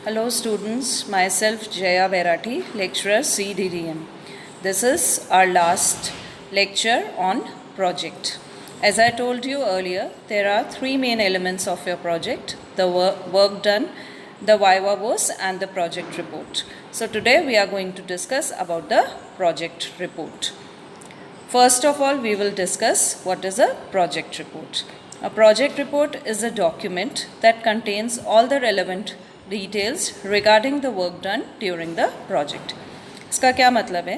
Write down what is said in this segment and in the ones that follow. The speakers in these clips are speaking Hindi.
Hello students, myself Jaya Verati, lecturer CDDM. This is our last lecture on project. As I told you earlier, there are three main elements of your project: the work done, the viva voce and the project report. So today we are going to discuss about the project report. First of all, we will discuss what is a project report. A project report is a document that contains all the relevant details regarding the work done during the project. इसका क्या मतलब है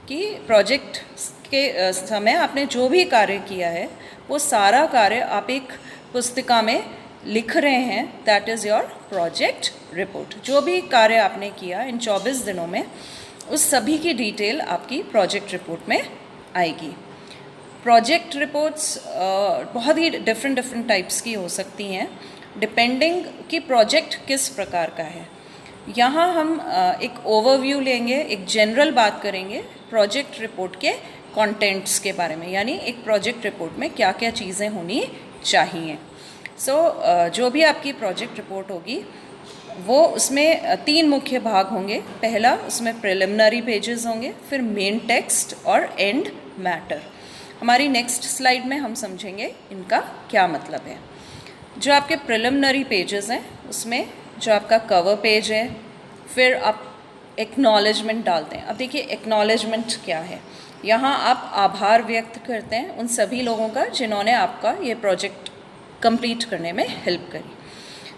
कि प्रोजेक्ट के समय आपने जो भी कार्य किया है वो सारा कार्य आप एक पुस्तिका में लिख रहे हैं. That is your project report. जो भी कार्य आपने किया इन 24 दिनों में उस सभी की डिटेल आपकी प्रोजेक्ट रिपोर्ट में आएगी. प्रोजेक्ट रिपोर्ट्स बहुत ही डिफरेंट टाइप्स की हो सकती हैं डिपेंडिंग कि प्रोजेक्ट किस प्रकार का है. यहाँ हम एक ओवरव्यू लेंगे, एक जनरल बात करेंगे प्रोजेक्ट रिपोर्ट के कंटेंट्स के बारे में, यानी एक प्रोजेक्ट रिपोर्ट में क्या क्या चीज़ें होनी चाहिए. जो भी आपकी प्रोजेक्ट रिपोर्ट होगी वो उसमें तीन मुख्य भाग होंगे. पहला उसमें प्रिलिमिनरी पेजेस होंगे, फिर मेन टेक्स्ट और एंड मैटर. हमारी नेक्स्ट स्लाइड में हम समझेंगे इनका क्या मतलब है. जो आपके प्रिलिमिनरी पेजेस हैं उसमें जो आपका कवर पेज है, फिर आप एक्नॉलेजमेंट डालते हैं. अब देखिए एक्नॉलेजमेंट क्या है. यहाँ आप आभार व्यक्त करते हैं उन सभी लोगों का जिन्होंने आपका ये प्रोजेक्ट कंप्लीट करने में हेल्प करी.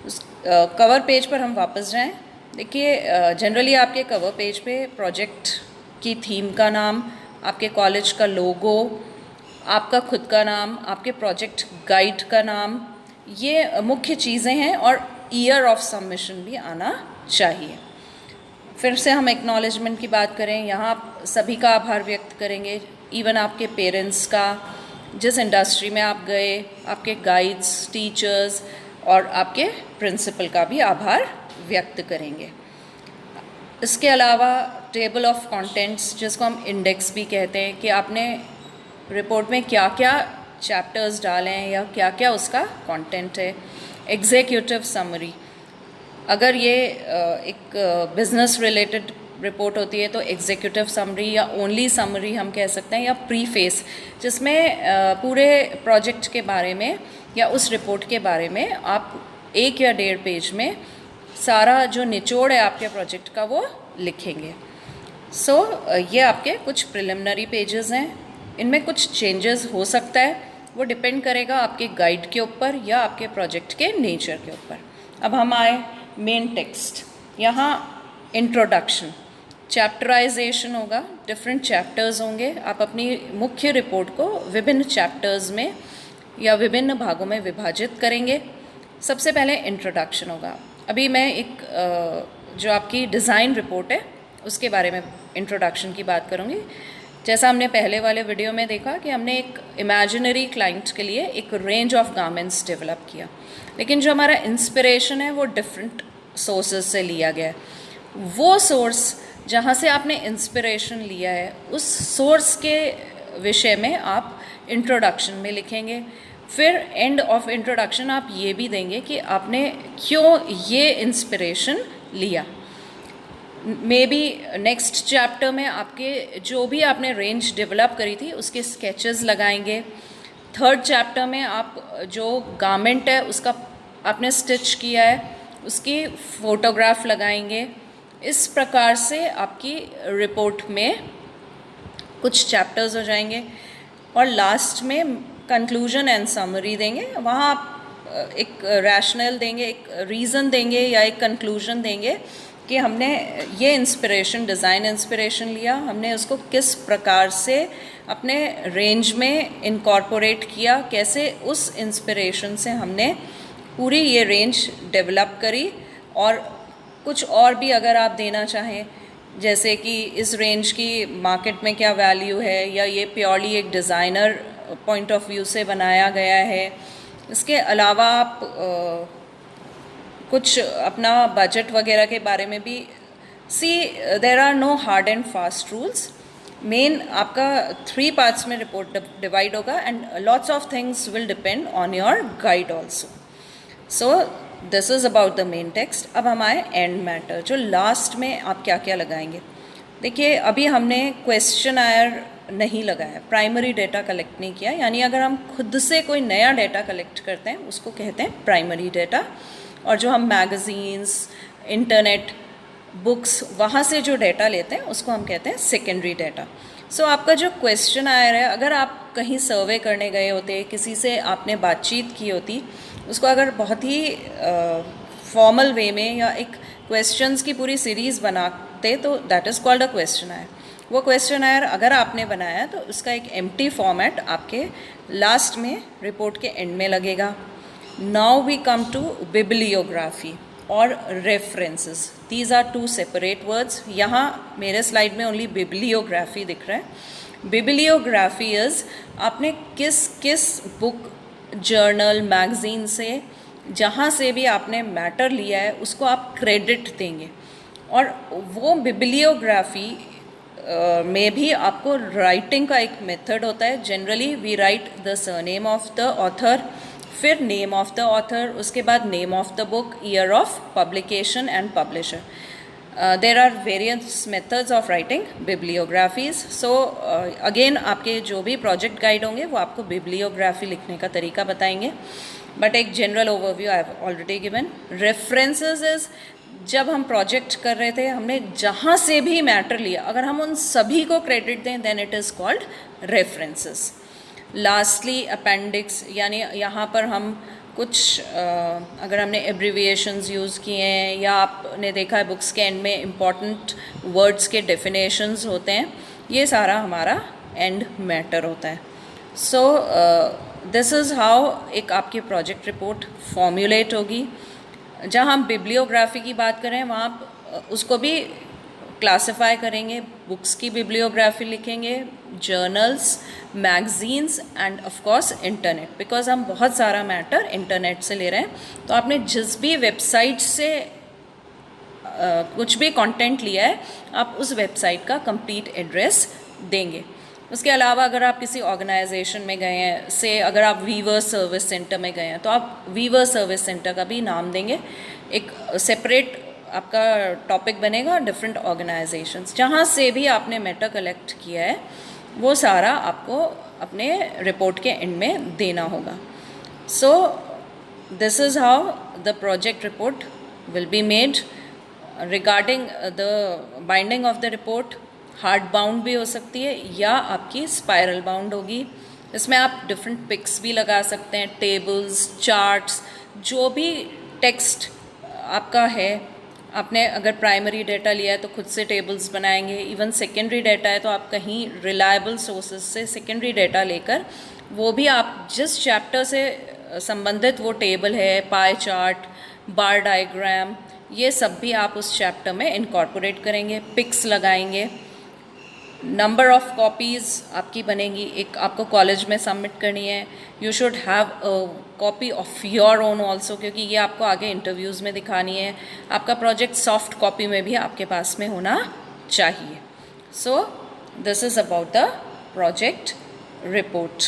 उस कवर पेज पर हम वापस जाएं. देखिए जनरली आपके कवर पेज पे प्रोजेक्ट की थीम का नाम, आपके कॉलेज का लोगो, आपका खुद का नाम, आपके प्रोजेक्ट गाइड का नाम, ये मुख्य चीज़ें हैं. और ईयर ऑफ सबमिशन भी आना चाहिए. फिर से हम एक्नॉलेजमेंट की बात करें, यहाँ आप सभी का आभार व्यक्त करेंगे. इवन आपके पेरेंट्स का, जिस इंडस्ट्री में आप गए, आपके गाइड्स, टीचर्स और आपके प्रिंसिपल का भी आभार व्यक्त करेंगे. इसके अलावा टेबल ऑफ कंटेंट्स, जिसको हम इंडेक्स भी कहते हैं, कि आपने रिपोर्ट में क्या क्या चैप्टर्स डाले हैं या क्या क्या उसका कंटेंट है. एग्जीक्यूटिव समरी, अगर ये एक बिजनेस रिलेटेड रिपोर्ट होती है तो एग्जीक्यूटिव समरी या ओनली समरी हम कह सकते हैं, या प्रीफेस, जिसमें पूरे प्रोजेक्ट के बारे में या उस रिपोर्ट के बारे में आप 1 या 1.5 पेज में सारा जो निचोड़ है आपके प्रोजेक्ट का वो लिखेंगे. ये आपके कुछ प्रिलिमिनरी पेजेस हैं. इनमें कुछ चेंजेस हो सकता है, वो डिपेंड करेगा आपके गाइड के ऊपर या आपके प्रोजेक्ट के नेचर के ऊपर. अब हम आए मेन टेक्स्ट. यहाँ इंट्रोडक्शन, चैप्टराइजेशन होगा, डिफरेंट चैप्टर्स होंगे. आप अपनी मुख्य रिपोर्ट को विभिन्न चैप्टर्स में या विभिन्न भागों में विभाजित करेंगे. सबसे पहले इंट्रोडक्शन होगा. अभी मैं एक जो आपकी डिज़ाइन रिपोर्ट है उसके बारे में इंट्रोडक्शन की बात करूँगी. जैसा हमने पहले वाले वीडियो में देखा कि हमने एक इमेजिनरी क्लाइंट के लिए एक रेंज ऑफ गारमेंट्स डेवलप किया, लेकिन जो हमारा इंस्पिरेशन है वो डिफरेंट सोर्सेज से लिया गया है. वो सोर्स जहाँ से आपने इंस्पिरेशन लिया है उस सोर्स के विषय में आप इंट्रोडक्शन में लिखेंगे. फिर एंड ऑफ इंट्रोडक्शन आप ये भी देंगे कि आपने क्यों ये इंस्पिरेशन लिया. मे बी नेक्स्ट चैप्टर में आपके जो भी आपने रेंज डेवलप करी थी उसके स्केचेस लगाएंगे. थर्ड चैप्टर में आप जो गारमेंट है उसका आपने स्टिच किया है उसकी फ़ोटोग्राफ लगाएंगे. इस प्रकार से आपकी रिपोर्ट में कुछ चैप्टर्स हो जाएंगे. और लास्ट में कंक्लूजन एंड समरी देंगे. वहाँ आप एक रैशनल देंगे, एक रीज़न देंगे या एक कंक्लूजन देंगे कि हमने ये इंस्पिरेशन, डिज़ाइन इंस्पिरेशन लिया, हमने उसको किस प्रकार से अपने रेंज में इनकॉर्पोरेट किया, कैसे उस इंस्पिरेशन से हमने पूरी ये रेंज डेवलप करी. और कुछ और भी अगर आप देना चाहें, जैसे कि इस रेंज की मार्केट में क्या वैल्यू है, या ये प्योरली एक डिज़ाइनर पॉइंट ऑफ व्यू से बनाया गया है. इसके अलावा आप कुछ अपना बजट वगैरह के बारे में भी. There are no hard and fast rules. Main आपका 3 पार्ट्स में रिपोर्ट डिवाइड होगा and lots of things will depend on your guide also. This is about the main text. अब हम आए एंड मैटर, जो लास्ट में आप क्या क्या लगाएंगे। देखिए अभी हमने क्वेश्चनायर नहीं लगाया, प्राइमरी डेटा कलेक्ट नहीं किया, यानी अगर हम खुद से कोई नया डेटा कलेक्ट करते हैं उसको कहते हैं प्राइमरी डेटा, और जो हम मैगज़ीन्स, इंटरनेट, बुक्स, वहाँ से जो डेटा लेते हैं उसको हम कहते हैं सेकेंडरी डेटा। सो आपका जो क्वेश्चन आया है, अगर आप कहीं सर्वे करने गए होते, किसी से आपने बातचीत की होती, उसको अगर बहुत ही फॉर्मल वे में या एक क्वेश्चंस की पूरी सीरीज़ बनाते तो that is called a questionnaire. वो क्वेश्चन आयर अगर आपने बनाया तो उसका एक एम्प्टी फॉर्मेट आपके लास्ट में रिपोर्ट के एंड में लगेगा। Now we come to bibliography और references. These are two separate words. यहाँ मेरे स्लाइड में ओनली बिब्लियोग्राफी दिख रहा है। बिब्लियोग्राफी इज़ आपने किस किस बुक, जर्नल, मैगज़ीन से, जहाँ से भी आपने मैटर लिया है उसको आप क्रेडिट देंगे, और वो बिब्लियोग्राफी में भी आपको राइटिंग का एक मेथड होता है। Generally we write the surname of the author, फिर नेम ऑफ द ऑथर, उसके बाद name of the book, year of publication and publisher. There are various methods of writing bibliographies. So again आपके जो भी प्रोजेक्ट गाइड होंगे वो आपको बिब्लियोग्राफी लिखने का तरीका बताएंगे, बट एक general overview I have already given. References is, जब हम प्रोजेक्ट कर रहे थे हमने जहाँ से भी मैटर लिया, अगर हम उन सभी को क्रेडिट दें then it is called references. Lastly appendix, यानी यहाँ पर हम कुछ अगर हमने एब्रीविएशंस यूज़ किए हैं या आपने देखा है बुक्स के एंड में इम्पॉर्टेंट वर्ड्स के डेफिनेशंस होते हैं, ये सारा हमारा एंड मैटर होता है। सो दिस इज़ हाउ एक आपकी प्रोजेक्ट रिपोर्ट फॉर्मुलेट होगी। जहाँ हम बिब्लियोग्राफी की बात करें वहाँ आप उसको भी क्लासिफाई करेंगे, बुक्स की बिब्लियोग्राफी लिखेंगे, journals, magazines end of course internet, because हम बहुत सारा मैटर इंटरनेट से ले रहे हैं। तो आपने जिस भी वेबसाइट से कुछ भी कंटेंट लिया है आप उस वेबसाइट का कंप्लीट एड्रेस देंगे। उसके अलावा अगर आप किसी ऑर्गेनाइजेशन में गए हैं, से अगर आप वीवर सर्विस सेंटर में गए हैं तो आप वीवर सर्विस सेंटर का भी नाम देंगे। एक सेपरेट आपका टॉपिक बनेगा डिफरेंट ऑर्गेनाइजेशंस, जहाँ से भी आपने मैटर कलेक्ट किया है वो सारा आपको अपने रिपोर्ट के एंड में देना होगा। So this is how the project report will be made. Regarding the binding of the report, hard bound भी हो सकती है या आपकी स्पाइरल बाउंड होगी। इसमें आप डिफरेंट पिक्स भी लगा सकते हैं, टेबल्स, चार्ट्स, जो भी टेक्स्ट आपका है। आपने अगर प्राइमरी डेटा लिया है तो खुद से टेबल्स बनाएंगे, इवन सेकेंडरी डेटा है तो आप कहीं रिलायबल सोर्सेज से सेकेंडरी डेटा लेकर वो भी आप जिस चैप्टर से संबंधित वो टेबल है, पाई चार्ट, बार डायग्राम, ये सब भी आप उस चैप्टर में इनकॉर्पोरेट करेंगे, पिक्स लगाएंगे। नंबर ऑफ़ कॉपीज़ आपकी बनेगी, एक आपको कॉलेज में सबमिट करनी है। You should have a copy of your own also, क्योंकि ये आपको आगे इंटरव्यूज़ में दिखानी है। आपका प्रोजेक्ट सॉफ्ट कॉपी में भी आपके पास में होना चाहिए। So this is about the project report.